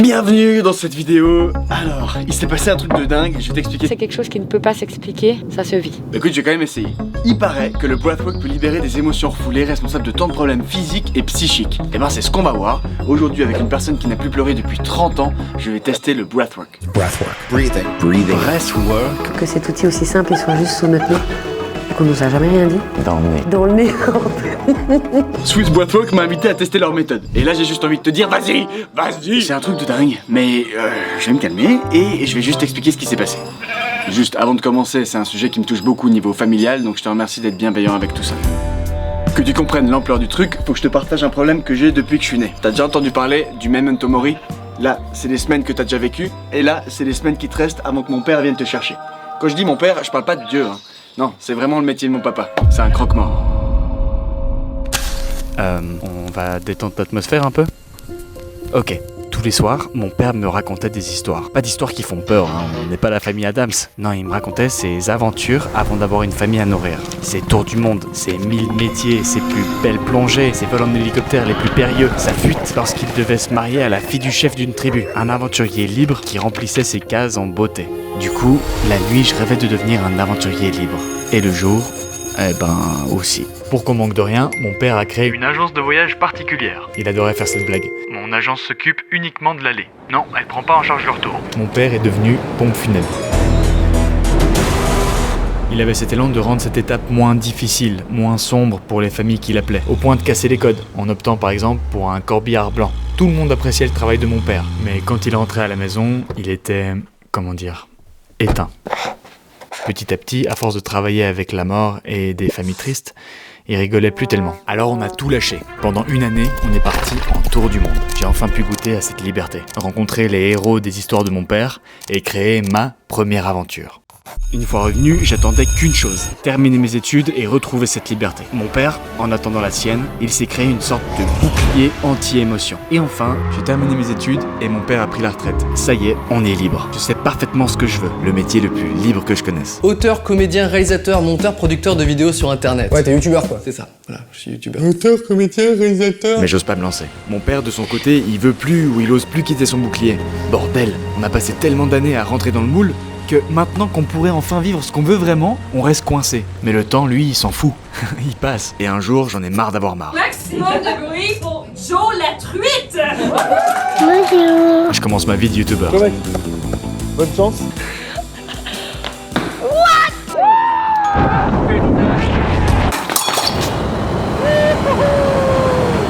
Bienvenue dans cette vidéo. Alors, il s'est passé un truc de dingue, je vais t'expliquer. C'est quelque chose qui ne peut pas s'expliquer, ça se vit. Écoute, j'ai quand même essayé. Il paraît que le breathwork peut libérer des émotions refoulées responsables de tant de problèmes physiques et psychiques. Et ben c'est ce qu'on va voir. Aujourd'hui, avec une personne qui n'a plus pleuré depuis 30 ans, je vais tester le breathwork. Breathwork. Breathing. Breathwork. Que cet outil aussi simple, il soit juste sous notre nez. Et qu'on nous a jamais rien dit. Dans le nez. Dans le nez. Swiss Breathwork m'a invité à tester leur méthode. Et là, j'ai juste envie de te dire, vas-y. C'est un truc de dingue, mais je vais me calmer et je vais juste t'expliquer ce qui s'est passé. Juste avant de commencer, c'est un sujet qui me touche beaucoup au niveau familial, donc je te remercie d'être bienveillant avec tout ça. Que tu comprennes l'ampleur du truc, faut que je te partage un problème que j'ai depuis que je suis né. T'as déjà entendu parler du Memento Mori? Là, c'est des semaines que t'as déjà vécues, et là, c'est des semaines qui te restent avant que mon père vienne te chercher. Quand je dis mon père, je parle pas de Dieu, hein. Non, c'est vraiment le métier de mon papa. C'est un croque-mort. On va détendre l'atmosphère un peu? Ok. Tous les soirs, mon père me racontait des histoires. Pas d'histoires qui font peur, hein. On n'est pas la famille Adams. Non, il me racontait ses aventures avant d'avoir une famille à nourrir. Ses tours du monde, ses 1000 métiers, ses plus belles plongées, ses vols en hélicoptère les plus périlleux, sa fuite lorsqu'il devait se marier à la fille du chef d'une tribu. Un aventurier libre qui remplissait ses cases en beauté. Du coup, la nuit, je rêvais de devenir un aventurier libre. Et le jour, eh ben aussi. Pour qu'on manque de rien, mon père a créé une agence de voyage particulière. Il adorait faire cette blague. Mon agence s'occupe uniquement de l'aller. Non, elle prend pas en charge le retour. Mon père est devenu pompe funèbre. Il avait cet élan de rendre cette étape moins difficile, moins sombre pour les familles qu'il appelait, au point de casser les codes, en optant par exemple pour un corbillard blanc. Tout le monde appréciait le travail de mon père, mais quand il rentrait à la maison, il était, comment dire, éteint. Petit à petit, à force de travailler avec la mort et des familles tristes, il rigolait plus tellement. Alors on a tout lâché. Pendant une année, on est parti en tour du monde. J'ai enfin pu goûter à cette liberté, rencontrer les héros des histoires de mon père et créer ma première aventure. Une fois revenu, j'attendais qu'une chose, terminer mes études et retrouver cette liberté. Mon père, en attendant la sienne, il s'est créé une sorte de bouclier anti-émotion. Et enfin, j'ai terminé mes études et mon père a pris la retraite. Ça y est, on est libre. Je sais parfaitement ce que je veux, le métier le plus libre que je connaisse. Auteur, comédien, réalisateur, monteur, producteur de vidéos sur internet. Ouais, t'es youtubeur quoi. C'est ça, voilà, je suis youtubeur. Auteur, comédien, réalisateur. Mais j'ose pas me lancer. Mon père, de son côté, il veut plus ou il ose plus quitter son bouclier. Bordel, on a passé tellement d'années à rentrer dans le moule que maintenant qu'on pourrait enfin vivre ce qu'on veut vraiment, on reste coincé. Mais le temps, lui, il s'en fout. Il passe. Et un jour, j'en ai marre d'avoir marre. Maximum de bruit pour Joe la truite. Je commence ma vie de youtubeur. Ouais. Bonne chance.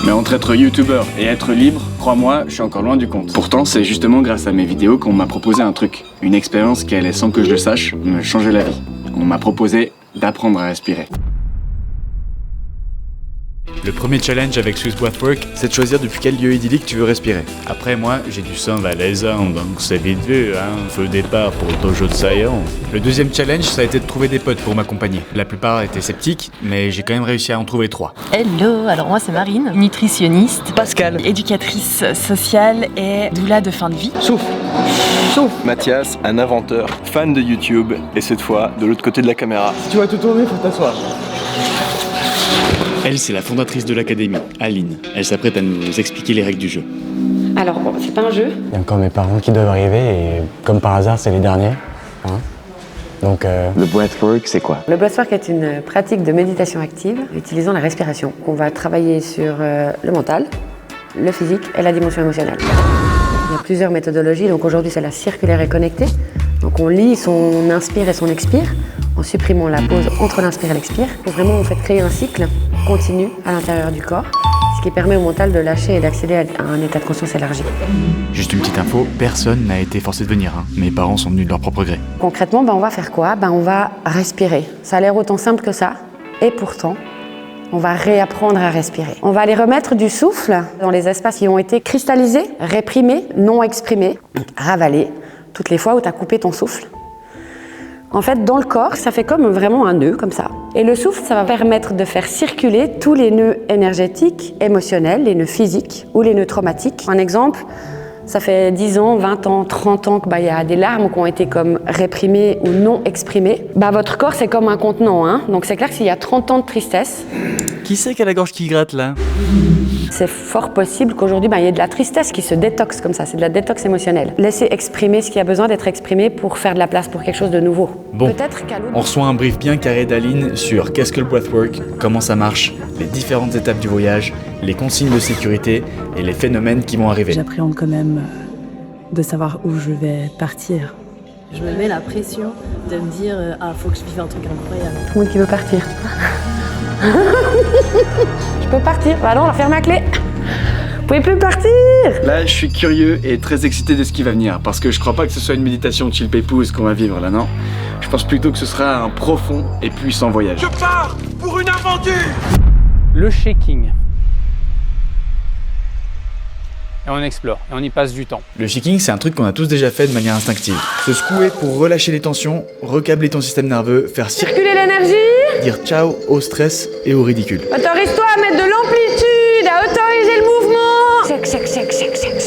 Mais entre être youtubeur et être libre, crois-moi, je suis encore loin du compte. Pourtant, c'est justement grâce à mes vidéos qu'on m'a proposé un truc. Une expérience qui allait, sans que je le sache, me changer la vie. On m'a proposé d'apprendre à respirer. Le premier challenge avec Swiss Breathwork, c'est de choisir depuis quel lieu idyllique tu veux respirer. Après, moi, j'ai du sang valaisan, donc c'est vite vu, hein. Feu départ pour le dojo de Saillant. Le deuxième challenge, ça a été de trouver des potes pour m'accompagner. La plupart étaient sceptiques, mais j'ai quand même réussi à en trouver 3. Hello, alors moi c'est Marine, nutritionniste, Pascal. éducatrice sociale et doula de fin de vie. Souffle. Mathias, un inventeur, fan de YouTube, et cette fois, de l'autre côté de la caméra. Si tu vas te tourner, faut t'asseoir. Elle, c'est la fondatrice de l'académie, Aline. Elle s'apprête à nous expliquer les règles du jeu. Alors, bon, c'est pas un jeu. Il y a encore mes parents qui doivent arriver et comme par hasard, c'est les derniers. Hein. Donc, Le breathwork, c'est quoi? Le breathwork est une pratique de méditation active utilisant la respiration. On va travailler sur le mental, le physique et la dimension émotionnelle. Il y a plusieurs méthodologies, donc aujourd'hui c'est la circulaire et connectée. Donc on lit son inspire et son expire en supprimant la pause entre l'inspire et l'expire pour vraiment en fait créer un cycle continu à l'intérieur du corps, ce qui permet au mental de lâcher et d'accéder à un état de conscience élargi. Juste une petite info, personne n'a été forcé de venir. Hein. Mes parents sont venus de leur propre gré. Concrètement, on va faire quoi? On va respirer. Ça a l'air autant simple que ça, et pourtant, on va réapprendre à respirer. On va aller remettre du souffle dans les espaces qui ont été cristallisés, réprimés, non exprimés, ravalés, toutes les fois où tu as coupé ton souffle. En fait, dans le corps, ça fait comme vraiment un nœud, comme ça. Et le souffle, ça va permettre de faire circuler tous les nœuds énergétiques, émotionnels, les nœuds physiques ou les nœuds traumatiques. Un exemple, Ça fait 10 ans, 20 ans, 30 ans qu'il y a des larmes qui ont été comme réprimées ou non exprimées. Votre corps, c'est comme un contenant, hein. Donc c'est clair que s'il y a 30 ans de tristesse... Qui c'est qui a la gorge qui gratte là? C'est fort possible qu'aujourd'hui, il y ait de la tristesse qui se détoxe comme ça. C'est de la détox émotionnelle. Laisser exprimer ce qui a besoin d'être exprimé pour faire de la place pour quelque chose de nouveau. Bon, peut-être qu'à l'autre... on reçoit un brief bien carré d'Aline sur qu'est-ce que le breathwork, comment ça marche, les différentes étapes du voyage, les consignes de sécurité et les phénomènes qui vont arriver. J'appréhende quand même de savoir où je vais partir. Je me mets la pression de me dire faut que je vive un truc incroyable. Tout le monde qui veut partir, tu vois. Je peux partir. Non, on va fermer la clé. Vous pouvez plus partir. Là, je suis curieux et très excité de ce qui va venir, parce que je crois pas que ce soit une méditation chill pépouze qu'on va vivre là, non. Je pense plutôt que ce sera un profond et puissant voyage. Je pars pour une aventure. Le shaking. Et on explore, et on y passe du temps. Le shaking, c'est un truc qu'on a tous déjà fait de manière instinctive. Se secouer pour relâcher les tensions, recabler ton système nerveux, faire circuler l'énergie, dire ciao au stress et au ridicule. Autorise-toi à mettre de l'amplitude, à autoriser le mouvement.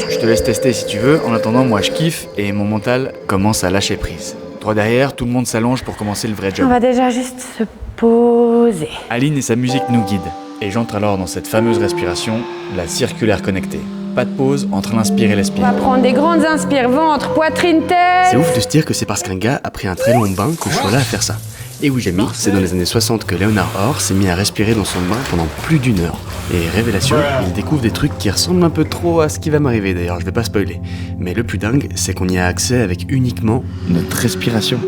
Je te laisse tester si tu veux. En attendant, moi je kiffe et mon mental commence à lâcher prise. Toi derrière, tout le monde s'allonge pour commencer le vrai job. On va déjà juste se poser. Aline et sa musique nous guident. Et j'entre alors dans cette fameuse respiration, la circulaire connectée. Pas de pause entre l'inspire et l'expire. On va prendre des grandes inspires, ventre, poitrine, tête. C'est ouf de se dire que c'est parce qu'un gars a pris un très long bain que je sois là à faire ça. Et oui, Jamie, c'est dans les années 60 que Léonard Orr s'est mis à respirer dans son bain pendant plus d'1 heure. Et révélation, il découvre des trucs qui ressemblent un peu trop à ce qui va m'arriver d'ailleurs, je vais pas spoiler. Mais le plus dingue, c'est qu'on y a accès avec uniquement notre respiration.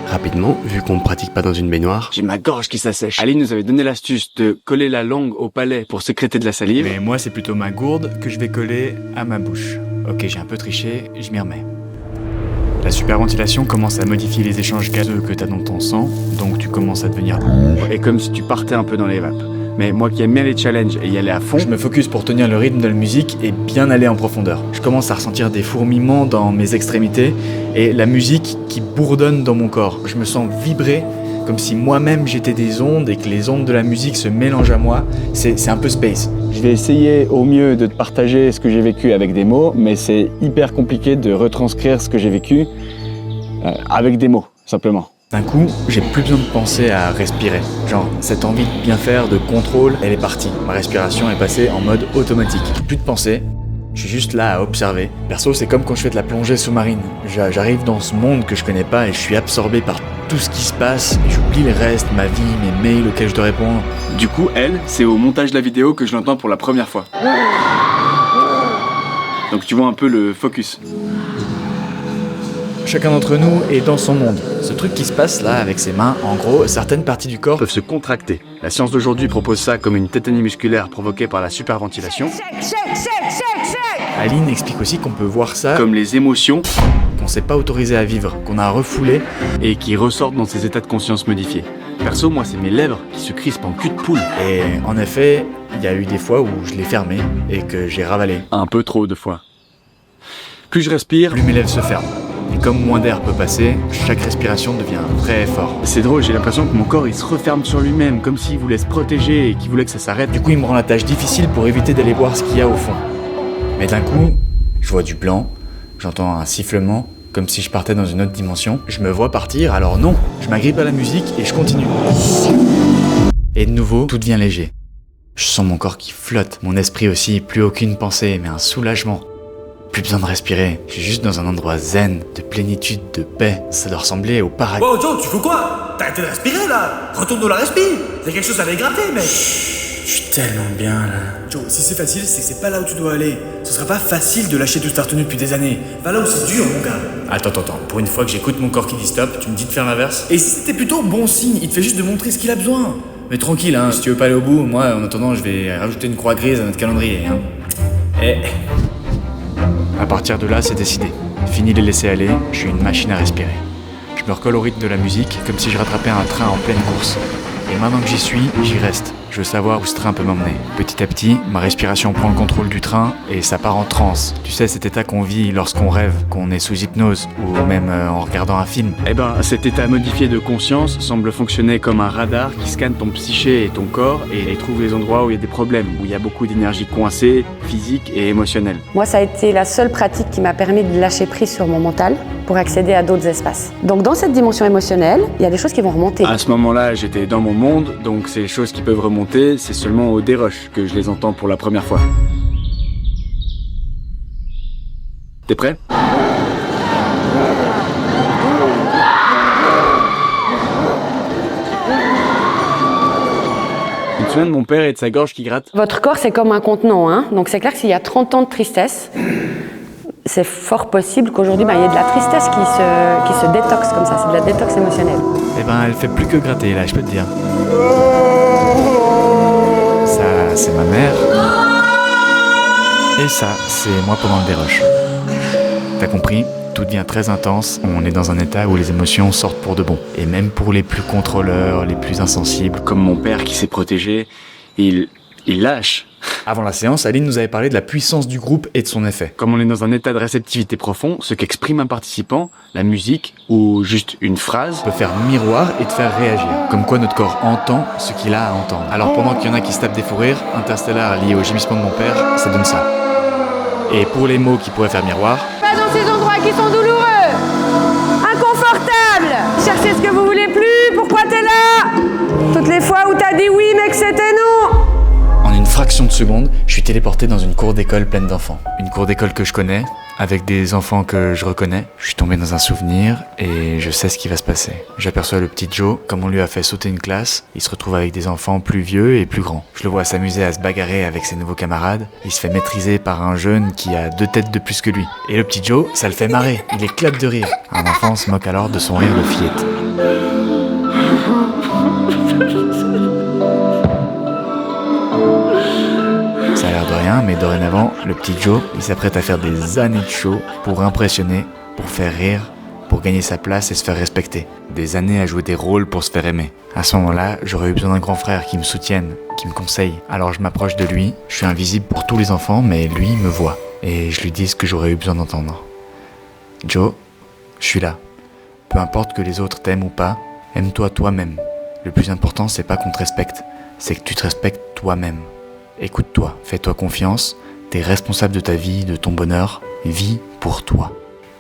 Rapidement, vu qu'on ne pratique pas dans une baignoire... J'ai ma gorge qui s'assèche. Aline nous avait donné l'astuce de coller la langue au palais pour sécréter de la salive. Mais moi, c'est plutôt ma gourde que je vais coller à ma bouche. Ok, j'ai un peu triché, je m'y remets. La superventilation commence à modifier les échanges gazeux que t'as dans ton sang, donc tu commences à devenir lourd. Et comme si tu partais un peu dans les vapes. Mais moi qui aime bien les challenges et y aller à fond, je me focus pour tenir le rythme de la musique et bien aller en profondeur. Je commence à ressentir des fourmillements dans mes extrémités et la musique qui bourdonne dans mon corps. Je me sens vibrer comme si moi-même j'étais des ondes et que les ondes de la musique se mélangent à moi. C'est un peu space. Je vais essayer au mieux de te partager ce que j'ai vécu avec des mots, mais c'est hyper compliqué de retranscrire ce que j'ai vécu avec des mots, simplement. D'un coup, j'ai plus besoin de penser à respirer. Genre, cette envie de bien faire, de contrôle, elle est partie. Ma respiration est passée en mode automatique. Plus de pensée, je suis juste là à observer. Perso, c'est comme quand je fais de la plongée sous-marine. J'arrive dans ce monde que je connais pas et je suis absorbé par tout ce qui se passe et j'oublie le reste, ma vie, mes mails auxquels je dois répondre. Du coup, elle, c'est au montage de la vidéo que je l'entends pour la première fois. Donc tu vois un peu le focus. Chacun d'entre nous est dans son monde. Ce truc qui se passe là avec ses mains, en gros, certaines parties du corps peuvent se contracter. La science d'aujourd'hui propose ça comme une tétanie musculaire provoquée par la superventilation. Aline explique aussi qu'on peut voir ça comme les émotions qu'on s'est pas autorisé à vivre, qu'on a refoulées et qui ressortent dans ces états de conscience modifiés. Perso, moi, c'est mes lèvres qui se crispent en cul de poule. Et en effet, il y a eu des fois où je l'ai fermé et que j'ai ravalé. Un peu trop de fois. Plus je respire, plus mes lèvres se ferment. Et comme moins d'air peut passer, chaque respiration devient un vrai effort. C'est drôle, j'ai l'impression que mon corps il se referme sur lui-même, comme s'il voulait se protéger et qu'il voulait que ça s'arrête. Du coup, il me rend la tâche difficile pour éviter d'aller voir ce qu'il y a au fond. Mais d'un coup, je vois du blanc, j'entends un sifflement, comme si je partais dans une autre dimension. Je me vois partir, alors non, je m'agrippe à la musique et je continue. Et de nouveau, tout devient léger. Je sens mon corps qui flotte, mon esprit aussi, plus aucune pensée, mais un soulagement. Plus besoin de respirer, je suis juste dans un endroit zen, de plénitude, de paix. Ça doit ressembler au paradis. Oh Joe, tu fais quoi? T'as arrêté de respirer là? Retourne dans la respire. T'as quelque chose à aller gratter, mec. Je suis tellement bien là. Joe, si c'est facile, c'est que c'est pas là où tu dois aller. Ce sera pas facile de lâcher tout ce que t'as retenu depuis des années. Va là où c'est dur, mon gars. Attends, pour une fois que j'écoute mon corps qui dit stop, tu me dis de faire l'inverse? Et si c'était plutôt bon signe, il te fait juste de montrer ce qu'il a besoin. Mais tranquille, hein, si tu veux pas aller au bout, moi en attendant je vais rajouter une croix grise à notre calendrier, hein. Et... à partir de là, c'est décidé. Fini les laisser aller, je suis une machine à respirer. Je me recolle au rythme de la musique, comme si je rattrapais un train en pleine course. Et maintenant que j'y suis, j'y reste. Je veux savoir où ce train peut m'emmener. Petit à petit, ma respiration prend le contrôle du train et ça part en transe. Tu sais, cet état qu'on vit lorsqu'on rêve, qu'on est sous hypnose ou même en regardant un film. Eh ben, cet état modifié de conscience semble fonctionner comme un radar qui scanne ton psyché et ton corps et trouve les endroits où il y a des problèmes, où il y a beaucoup d'énergie coincée, physique et émotionnelle. Moi, ça a été la seule pratique qui m'a permis de lâcher prise sur mon mental pour accéder à d'autres espaces. Donc dans cette dimension émotionnelle, il y a des choses qui vont remonter. À ce moment-là, j'étais dans mon monde, donc ces choses qui peuvent remonter, c'est seulement au dérush que je les entends pour la première fois. T'es prêt ? Tu te souviens de mon père et de sa gorge qui gratte ? Votre corps, c'est comme un contenant, hein. Donc c'est clair que s'il y a 30 ans de tristesse, c'est fort possible qu'aujourd'hui, il y ait de la tristesse qui se détoxe comme ça. C'est de la détox émotionnelle. Eh ben, elle fait plus que gratter, là, je peux te dire. Ça, c'est ma mère. Et ça, c'est moi pendant le dérush. T'as compris ? Tout devient très intense, on est dans un état où les émotions sortent pour de bon. Et même pour les plus contrôleurs, les plus insensibles, comme mon père qui s'est protégé, il lâche. Avant la séance, Aline nous avait parlé de la puissance du groupe et de son effet. Comme on est dans un état de réceptivité profond, ce qu'exprime un participant, la musique ou juste une phrase peut faire miroir et te faire réagir. Comme quoi notre corps entend ce qu'il a à entendre. Alors pendant qu'il y en a qui se tapent des fous rires, Interstellar lié au gémissement de mon père, ça donne ça. Et pour les mots qui pourraient faire miroir... Pas dans ces endroits qui sont douloureux, inconfortables. Cherchez ce que vous voulez plus, pourquoi t'es là? Toutes les fois où t'as dit oui mais que c'était non. En une fraction de seconde, je suis téléporté dans une cour d'école pleine d'enfants. Une cour d'école que je connais, avec des enfants que je reconnais. Je suis tombé dans un souvenir et je sais ce qui va se passer. J'aperçois le petit Joe, comme on lui a fait sauter une classe. Il se retrouve avec des enfants plus vieux et plus grands. Je le vois s'amuser à se bagarrer avec ses nouveaux camarades. Il se fait maîtriser par un jeune qui a 2 têtes de plus que lui. Et le petit Joe, ça le fait marrer. Il éclate de rire. Un enfant se moque alors de son rire de fillette. Ça a l'air de rien, mais dorénavant, le petit Joe, il s'apprête à faire des années de show pour impressionner, pour faire rire, pour gagner sa place et se faire respecter. Des années à jouer des rôles pour se faire aimer. À ce moment-là, j'aurais eu besoin d'un grand frère qui me soutienne, qui me conseille. Alors je m'approche de lui, je suis invisible pour tous les enfants, mais lui me voit. Et je lui dis ce que j'aurais eu besoin d'entendre. Joe, je suis là. Peu importe que les autres t'aiment ou pas, aime-toi toi-même. Le plus important, c'est pas qu'on te respecte, c'est que tu te respectes toi-même. Écoute-toi, fais-toi confiance, t'es responsable de ta vie, de ton bonheur, vis pour toi.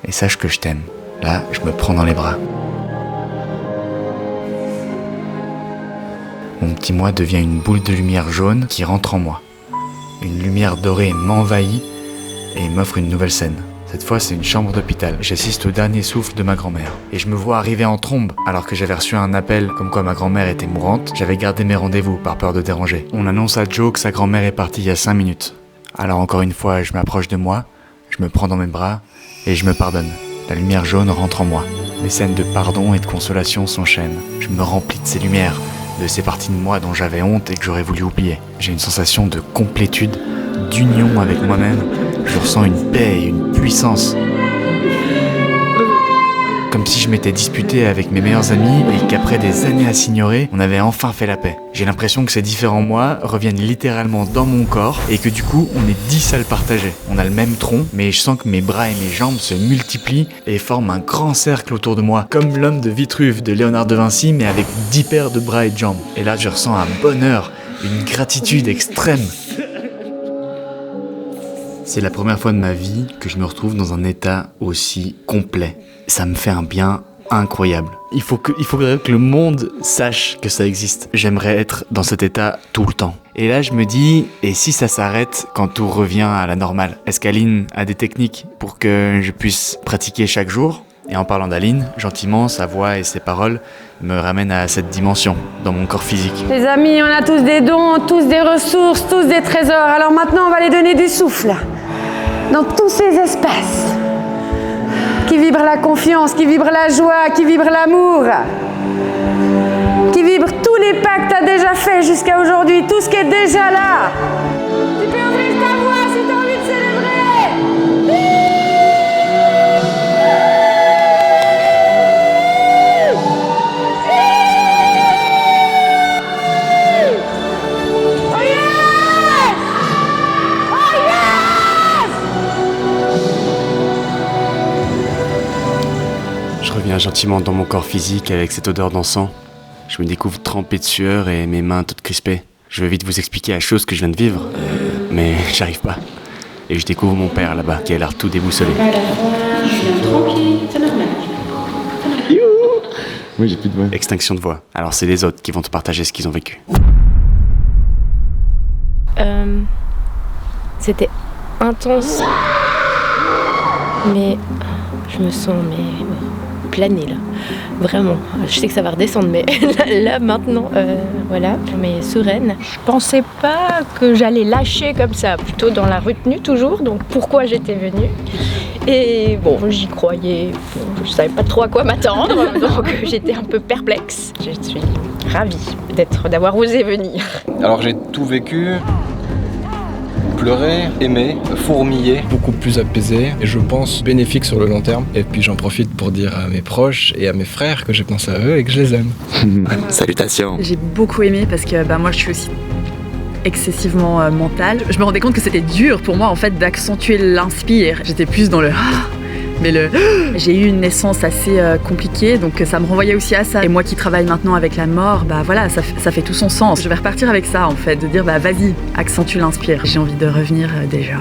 Et sache que je t'aime. Là, je me prends dans les bras. Mon petit moi devient une boule de lumière jaune qui rentre en moi. Une lumière dorée m'envahit et m'offre une nouvelle scène. Cette fois, c'est une chambre d'hôpital. J'assiste au dernier souffle de ma grand-mère. Et je me vois arriver en trombe, alors que j'avais reçu un appel comme quoi ma grand-mère était mourante. J'avais gardé mes rendez-vous par peur de déranger. On annonce à Joe que sa grand-mère est partie il y a 5 minutes. Alors encore une fois, je m'approche de moi, je me prends dans mes bras et je me pardonne. La lumière jaune rentre en moi. Les scènes de pardon et de consolation s'enchaînent. Je me remplis de ces lumières, de ces parties de moi dont j'avais honte et que j'aurais voulu oublier. J'ai une sensation de complétude, d'union avec moi-même. Je ressens une paix et une puissance. Comme si je m'étais disputé avec mes meilleurs amis et qu'après des années à s'ignorer, on avait enfin fait la paix. J'ai l'impression que ces différents moi reviennent littéralement dans mon corps et que du coup, on est 10 à le partager. On a le même tronc, mais je sens que mes bras et mes jambes se multiplient et forment un grand cercle autour de moi, comme l'homme de Vitruve de Léonard de Vinci, mais avec 10 paires de bras et de jambes. Et là, je ressens un bonheur, une gratitude extrême. C'est la première fois de ma vie que je me retrouve dans un état aussi complet. Ça me fait un bien incroyable. Il faut que le monde sache que ça existe. J'aimerais être dans cet état tout le temps. Et là, je me dis, et si ça s'arrête quand tout revient à la normale? Est-ce qu'Aline a des techniques pour que je puisse pratiquer chaque jour? Et en parlant d'Aline, gentiment, sa voix et ses paroles me ramènent à cette dimension, dans mon corps physique. Les amis, on a tous des dons, tous des ressources, tous des trésors. Alors maintenant, on va les donner du souffle. Dans tous ces espaces qui vibrent la confiance, qui vibrent la joie, qui vibrent l'amour, qui vibrent tous les pas que tu as déjà fait jusqu'à aujourd'hui, tout ce qui est déjà là. Tu peux ouvrir ta voix si tu as envie de célébrer. revient gentiment dans mon corps physique avec cette odeur d'encens. Je me découvre trempé de sueur et mes mains toutes crispées. Je veux vite vous expliquer la chose que je viens de vivre, mais j'arrive pas. Et je découvre mon père là-bas, qui a l'air tout déboussolé. Tranquille, c'est normal. Oui, j'ai plus de voix. Extinction de voix. Alors c'est les autres qui vont te partager ce qu'ils ont vécu. C'était intense. Mais je me sens planée là. Vraiment. Je sais que ça va redescendre, mais là maintenant, voilà, mais sereine. Je pensais pas que j'allais lâcher comme ça, plutôt dans la retenue toujours, donc pourquoi j'étais venue. Et bon, j'y croyais, bon, je savais pas trop à quoi m'attendre, donc j'étais un peu perplexe. Je suis ravie d'avoir osé venir. Alors j'ai tout vécu, pleuré, aimé, fourmillé. Beaucoup plus apaisé et je pense bénéfique sur le long terme. Et puis j'en profite pour dire à mes proches et à mes frères que j'ai pensé à eux et que je les aime. Salutations. J'ai beaucoup aimé parce que moi je suis aussi excessivement mentale. Je me rendais compte que c'était dur pour moi en fait d'accentuer l'inspire. J'étais plus dans le mais j'ai eu une naissance assez compliquée, donc ça me renvoyait aussi à ça. Et moi qui travaille maintenant avec la mort, voilà, ça fait tout son sens. Je vais repartir avec ça en fait, de dire vas-y, accentue l'inspire. J'ai envie de revenir déjà.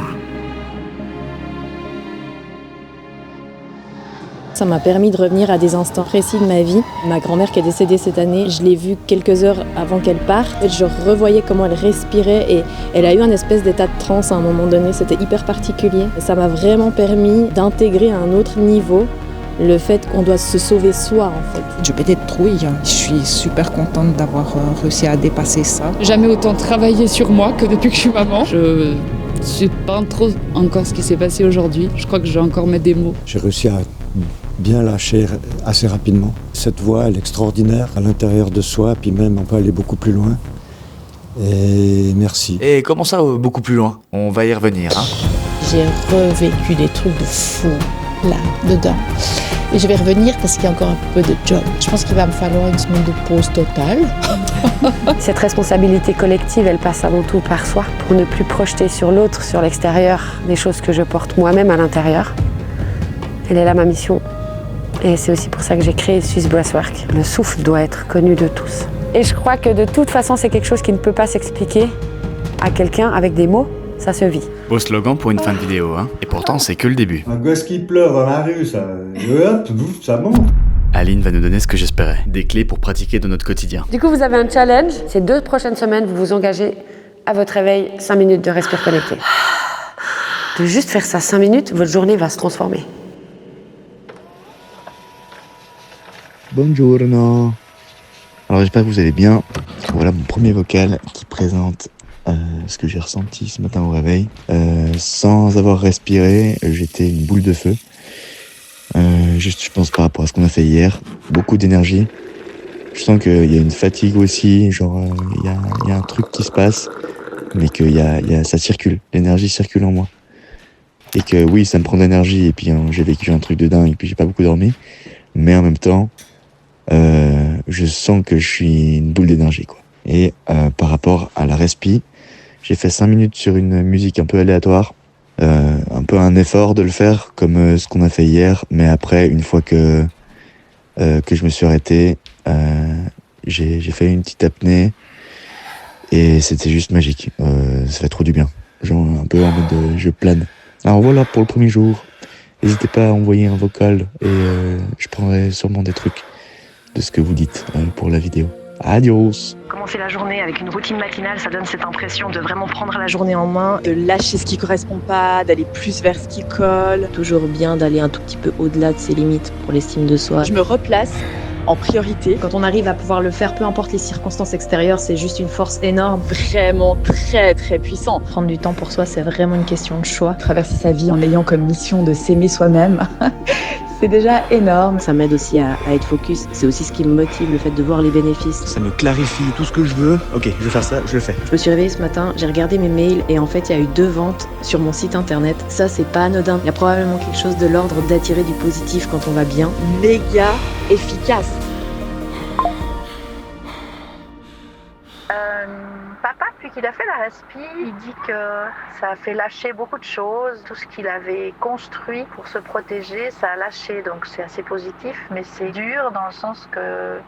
Ça m'a permis de revenir à des instants précis de ma vie. Ma grand-mère qui est décédée cette année, je l'ai vue quelques heures avant qu'elle parte. Je revoyais comment elle respirait et elle a eu un espèce d'état de transe à un moment donné. C'était hyper particulier. Ça m'a vraiment permis d'intégrer à un autre niveau le fait qu'on doit se sauver soi en fait. Je peux être trouille. Je suis super contente d'avoir réussi à dépasser ça. Jamais autant travaillé sur moi que depuis que je suis maman. Je sais pas trop encore ce qui s'est passé aujourd'hui. Je crois que je vais encore mettre des mots. J'ai réussi à bien lâcher assez rapidement. Cette voix, elle est extraordinaire à l'intérieur de soi, puis même on peut aller beaucoup plus loin. Et merci. Et comment ça, beaucoup plus loin? On va y revenir, hein. J'ai revécu des trucs de fou, là, dedans. Et je vais revenir parce qu'il y a encore un peu de job. Je pense qu'il va me falloir une semaine de pause totale. Cette responsabilité collective, elle passe avant tout par soi, pour ne plus projeter sur l'autre, sur l'extérieur, des choses que je porte moi-même à l'intérieur. Elle est là ma mission. Et c'est aussi pour ça que j'ai créé Swiss Breathwork. Le souffle doit être connu de tous. Et je crois que de toute façon, c'est quelque chose qui ne peut pas s'expliquer à quelqu'un avec des mots, ça se vit. Beau slogan pour une fin de vidéo, hein. Et pourtant, c'est que le début. Un gosse qui pleure dans la rue, ça monte. Aline va nous donner ce que j'espérais, des clés pour pratiquer dans notre quotidien. Du coup, vous avez un challenge. Ces 2 prochaines semaines, vous vous engagez à votre réveil 5 minutes de respire connecté. De juste faire ça 5 minutes, votre journée va se transformer. Buongiorno. Alors j'espère que vous allez bien. Voilà mon premier vocal qui présente ce que j'ai ressenti ce matin au réveil. Sans avoir respiré, j'étais une boule de feu. Juste je pense par rapport à ce qu'on a fait hier. Beaucoup d'énergie. Je sens qu'il y a une fatigue aussi, genre il y a un truc qui se passe, mais que ça circule, l'énergie circule en moi. Et que oui, ça me prend de l'énergie, et puis j'ai vécu un truc de dingue, et puis j'ai pas beaucoup dormi, mais en même temps, je sens que je suis une boule d'énergie, quoi. Et par rapport à la respi, j'ai fait 5 minutes sur une musique un peu aléatoire, un peu un effort de le faire, comme ce qu'on a fait hier, mais après, une fois que je me suis arrêté, j'ai fait une petite apnée, et c'était juste magique. Ça fait trop du bien, genre un peu en mode je plane. Alors voilà pour le premier jour. N'hésitez pas à envoyer un vocal, et je prendrai sûrement des trucs de ce que vous dites pour la vidéo. Adios. Commencer la journée avec une routine matinale, ça donne cette impression de vraiment prendre la journée en main, de lâcher ce qui correspond pas, d'aller plus vers ce qui colle. Toujours bien d'aller un tout petit peu au-delà de ses limites pour l'estime de soi. Je me replace en priorité. Quand on arrive à pouvoir le faire, peu importe les circonstances extérieures, c'est juste une force énorme, vraiment très très puissant. Prendre du temps pour soi, c'est vraiment une question de choix. Traverser sa vie en ayant comme mission de s'aimer soi-même, c'est déjà énorme. Ça m'aide aussi à être focus. C'est aussi ce qui me motive, le fait de voir les bénéfices. Ça me clarifie tout ce que je veux. Ok, je vais faire ça, je le fais. Je me suis réveillée ce matin, j'ai regardé mes mails et en fait il y a eu 2 ventes sur mon site internet. Ça c'est pas anodin. Il y a probablement quelque chose de l'ordre d'attirer du positif quand on va bien. Méga efficace. Papa, tu depuis qu'il a fait la respi, il dit que ça a fait lâcher beaucoup de choses. Tout ce qu'il avait construit pour se protéger, ça a lâché. Donc c'est assez positif, mais c'est dur dans le sens que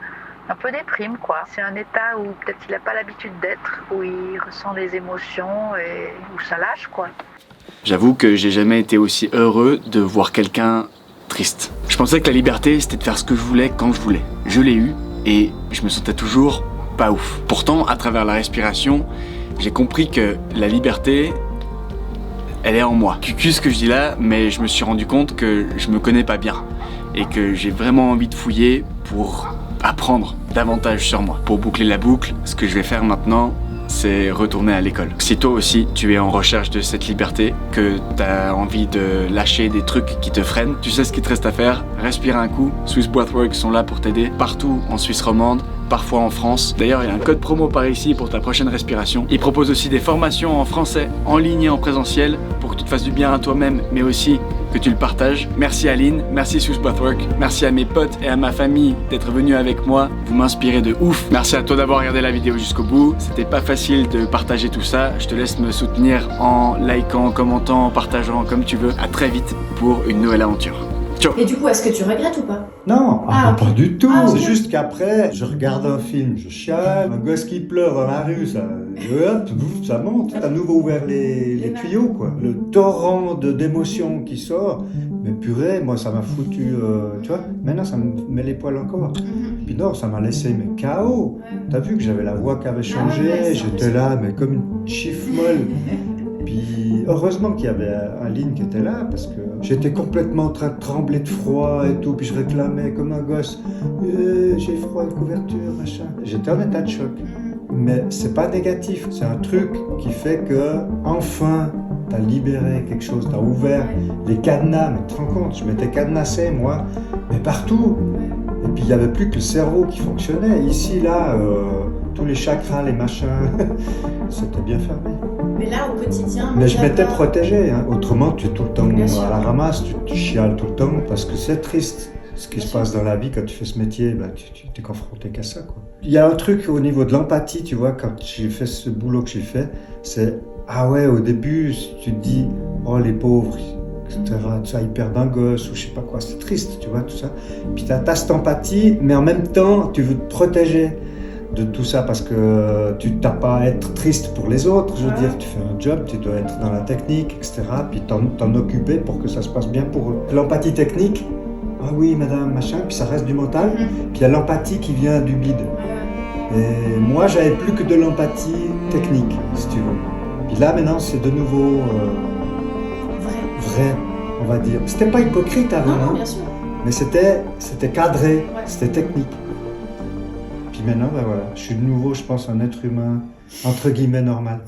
un peu déprime, quoi. C'est un état où peut-être il n'a pas l'habitude d'être, où il ressent des émotions et où ça lâche, quoi. J'avoue que j'ai jamais été aussi heureux de voir quelqu'un triste. Je pensais que la liberté, c'était de faire ce que je voulais quand je voulais. Je l'ai eu et je me sentais toujours pas ouf. Pourtant, à travers la respiration, j'ai compris que la liberté, elle est en moi. Cucu ce que je dis là, mais je me suis rendu compte que je me connais pas bien et que j'ai vraiment envie de fouiller pour apprendre davantage sur moi. Pour boucler la boucle, ce que je vais faire maintenant, c'est retourner à l'école. Si toi aussi tu es en recherche de cette liberté, que t'as envie de lâcher des trucs qui te freinent, tu sais ce qu'il te reste à faire, respire un coup. Swiss Breathwork sont là pour t'aider partout en Suisse romande, parfois en France. D'ailleurs, il y a un code promo par ici pour ta prochaine respiration. Ils proposent aussi des formations en français, en ligne et en présentiel pour que tu te fasses du bien à toi-même, mais aussi que tu le partages. Merci Aline, merci Swiss Breathwork, merci à mes potes et à ma famille d'être venus avec moi. Vous m'inspirez de ouf. Merci à toi d'avoir regardé la vidéo jusqu'au bout. C'était pas facile de partager tout ça. Je te laisse me soutenir en likant, en commentant, en partageant comme tu veux. À très vite pour une nouvelle aventure. Ciao. Et du coup, est-ce que tu regrettes ou pas? Non, okay. Pas du tout. Okay. C'est juste qu'après, je regarde un film, je chiale, un gosse qui pleure dans la rue, ça monte. T'as à nouveau ouvert les tuyaux, quoi. Le torrent d'émotions qui sort, mais purée, moi ça m'a foutu, tu vois, maintenant ça me met les poils encore. Puis non, ça m'a laissé mais KO. T'as vu que j'avais la voix qui avait changé, j'étais là, mais comme une chiffre molle. Puis heureusement qu'il y avait Aline qui était là parce que j'étais complètement en train de trembler de froid et tout, puis je réclamais comme un gosse, j'ai froid, une couverture, machin. J'étais en état de choc. Mais c'est pas négatif, c'est un truc qui fait que enfin t'as libéré quelque chose, t'as ouvert les cadenas, mais tu te rends compte, je m'étais cadenassé moi, mais partout. Et puis il n'y avait plus que le cerveau qui fonctionnait. Ici, là, tous les chakras, les machins, c'était bien fermé. Mais là, au quotidien... Mais je m'étais protégé, hein. Autrement tu es tout le temps à la ramasse, tu chiales tout le temps, parce que c'est triste. Ce qui se passe dans la vie quand tu fais ce métier, bah, tu t'es confronté qu'à ça, quoi. Il y a un truc au niveau de l'empathie, tu vois, quand j'ai fait ce boulot que j'ai fait, c'est, ah ouais, au début, tu te dis, oh les pauvres, etc., ça, ils perdent un gosse, ou je sais pas quoi, c'est triste, tu vois, tout ça. Puis t'as cette empathie, mais en même temps, tu veux te protéger de tout ça parce que tu n'as pas à être triste pour les autres, je veux dire, tu fais un job, tu dois être dans la technique, etc., puis t'en occuper pour que ça se passe bien pour eux. L'empathie technique, ah oui madame, machin, puis ça reste du mental, puis il y a l'empathie qui vient du bide. Et moi j'avais plus que de l'empathie technique, si tu veux. Puis là maintenant c'est de nouveau vrai, on va dire. C'était pas hypocrite avant, non, bien sûr. Mais c'était cadré, c'était technique. Puis maintenant, ben voilà, je suis de nouveau, je pense, un être humain, entre guillemets, normal.